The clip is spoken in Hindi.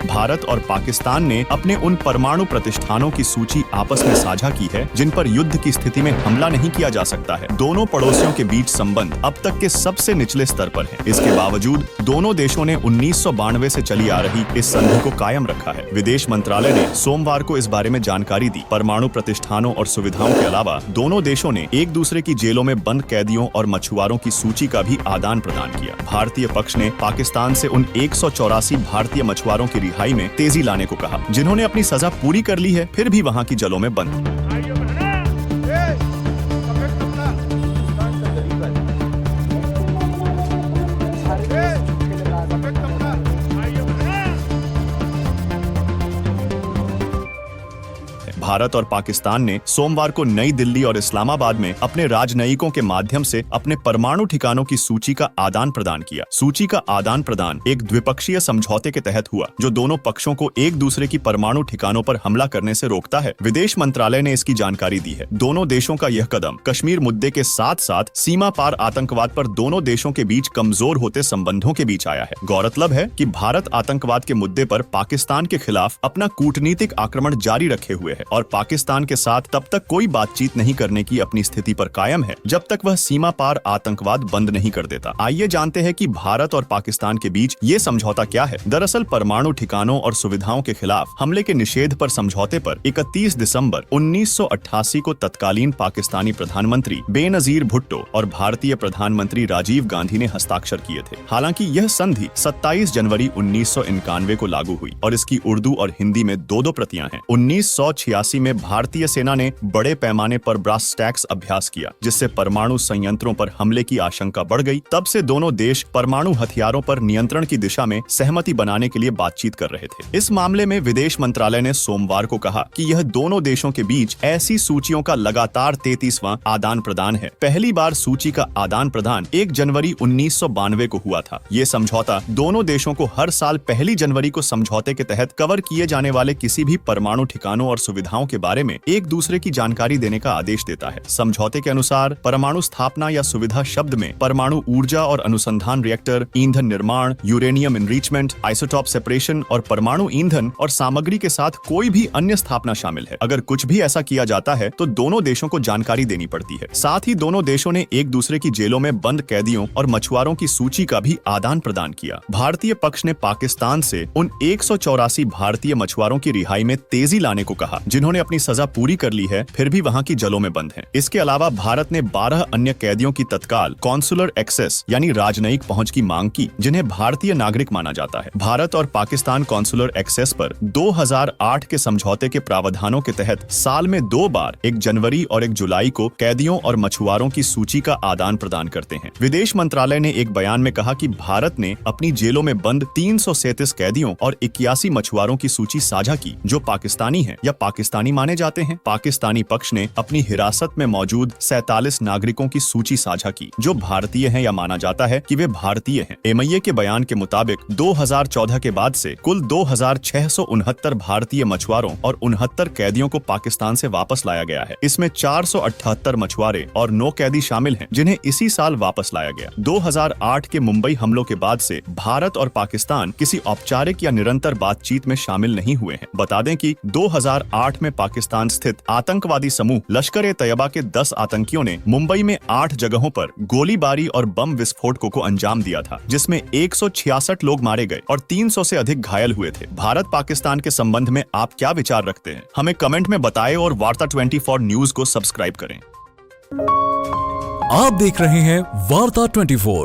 भारत और पाकिस्तान ने अपने उन परमाणु प्रतिष्ठानों की सूची आपस में साझा की है जिन पर युद्ध की स्थिति में हमला नहीं किया जा सकता है। दोनों पड़ोसियों के बीच संबंध अब तक के सबसे निचले स्तर पर है। इसके बावजूद दोनों देशों ने 1992 से चली आ रही इस संधि को कायम रखा है। विदेश मंत्रालय ने सोमवार को इस बारे में जानकारी दी। परमाणु प्रतिष्ठानों और सुविधाओं के अलावा दोनों देशों ने एक दूसरे की जेलों में बंद कैदियों और मछुआरों की सूची का भी आदान प्रदान किया। भारतीय पक्ष ने पाकिस्तान से उन 184 भारतीय मछुआरों की रिहाई में तेजी लाने को कहा जिन्होंने अपनी सजा पूरी कर ली है फिर भी वहां की जेलों में बंद। भारत और पाकिस्तान ने सोमवार को नई दिल्ली और इस्लामाबाद में अपने राजनयिकों के माध्यम से अपने परमाणु ठिकानों की सूची का आदान प्रदान किया। सूची का आदान प्रदान एक द्विपक्षीय समझौते के तहत हुआ जो दोनों पक्षों को एक दूसरे की परमाणु ठिकानों पर हमला करने से रोकता है। विदेश मंत्रालय ने इसकी जानकारी दी है। दोनों देशों का यह कदम कश्मीर मुद्दे के साथ साथ सीमा पार आतंकवाद पर दोनों देशों के बीच कमजोर होते संबंधों के बीच आया है। गौरतलब है कि भारत आतंकवाद के मुद्दे पर पाकिस्तान के खिलाफ अपना कूटनीतिक आक्रमण जारी रखे हुए है और पाकिस्तान के साथ तब तक कोई बातचीत नहीं करने की अपनी स्थिति पर कायम है जब तक वह सीमा पार आतंकवाद बंद नहीं कर देता। आइए जानते हैं कि भारत और पाकिस्तान के बीच ये समझौता क्या है। दरअसल परमाणु ठिकानों और सुविधाओं के खिलाफ हमले के निषेध पर समझौते पर 31 दिसंबर 1988 को तत्कालीन पाकिस्तानी प्रधानमंत्री बेनजीर भुट्टो और भारतीय प्रधानमंत्री राजीव गांधी ने हस्ताक्षर किए थे। हालांकि यह संधि 27 जनवरी 1991 को लागू हुई और इसकी उर्दू और हिंदी में दो प्रतियां हैं। 1986 में भारतीय सेना ने बड़े पैमाने पर ब्रास टैक्स अभ्यास किया जिससे परमाणु संयंत्रों पर हमले की आशंका बढ़ गई। तब से दोनों देश परमाणु हथियारों पर नियंत्रण की दिशा में सहमति बनाने के लिए बातचीत कर रहे थे। इस मामले में विदेश मंत्रालय ने सोमवार को कहा कि यह दोनों देशों के बीच ऐसी सूचियों का लगातार 33वां आदान प्रदान है। पहली बार सूची का आदान प्रदान 1 जनवरी 1992 को हुआ था। ये समझौता दोनों देशों को हर साल 1 जनवरी को समझौते के तहत कवर किए जाने वाले किसी भी परमाणु ठिकानों और सुविधाओं के बारे में एक दूसरे की जानकारी देने का आदेश देता है। समझौते के अनुसार परमाणु स्थापना या सुविधा शब्द में परमाणु ऊर्जा और अनुसंधान रिएक्टर, ईंधन निर्माण, यूरेनियम एनरिचमेंट, आइसोटॉप सेपरेशन और परमाणु ईंधन और सामग्री के साथ कोई भी अन्य स्थापना शामिल है। अगर कुछ भी ऐसा किया जाता है तो दोनों देशों को जानकारी देनी पड़ती है। साथ ही दोनों देशों ने एक दूसरे की जेलों में बंद कैदियों और मछुआरों की सूची का भी आदान प्रदान किया। भारतीय पक्ष ने पाकिस्तान से उन 184 भारतीय मछुआरों की रिहाई में तेजी लाने को कहा जिन्होंने अपनी सजा पूरी कर ली है फिर भी वहां की जेलों में बंद हैं। इसके अलावा भारत ने 12 अन्य कैदियों की तत्काल कॉन्सुलर एक्सेस यानी राजनयिक पहुंच की मांग की जिन्हें भारतीय नागरिक माना जाता है। भारत और पाकिस्तान कॉन्सुलर एक्सेस पर 2008 के समझौते के प्रावधानों के तहत साल में 2 बार 1 जनवरी और 1 जुलाई को कैदियों और मछुआरों की सूची का आदान प्रदान करते हैं। विदेश मंत्रालय ने एक बयान में कहा कि भारत ने अपनी जेलों में बंद 337 कैदियों और 81 मछुआरों की सूची साझा की जो पाकिस्तानी है या पाकिस्तानी माने जाते हैं। पाकिस्तानी पक्ष ने अपनी हिरासत में मौजूद 47 नागरिकों की सूची साझा की जो भारतीय हैं या माना जाता है कि वे भारतीय हैं। एमआईए के बयान के मुताबिक 2014 के बाद से कुल 2669 भारतीय मछुआरों और 69 कैदियों को पाकिस्तान से वापस लाया गया है। इसमें 478 मछुआरे और 9 कैदी शामिल हैं जिन्हें इसी साल वापस लाया गया। 2008 के मुंबई हमलों के बाद से भारत और पाकिस्तान किसी औपचारिक या निरंतर बातचीत में शामिल नहीं हुए हैं। बता दें कि 2008 में पाकिस्तान स्थित आतंकवादी समूह लश्कर-ए-तैयबा के 10 आतंकियों ने मुंबई में 8 जगहों पर गोलीबारी और बम विस्फोटकों को अंजाम दिया था जिसमें 166 लोग मारे गए और 300 से अधिक घायल हुए थे। भारत पाकिस्तान के संबंध में आप क्या विचार रखते हैं हमें कमेंट में बताएं और वार्ता 24 न्यूज को सब्सक्राइब करें। आप देख रहे हैं वार्ता 24।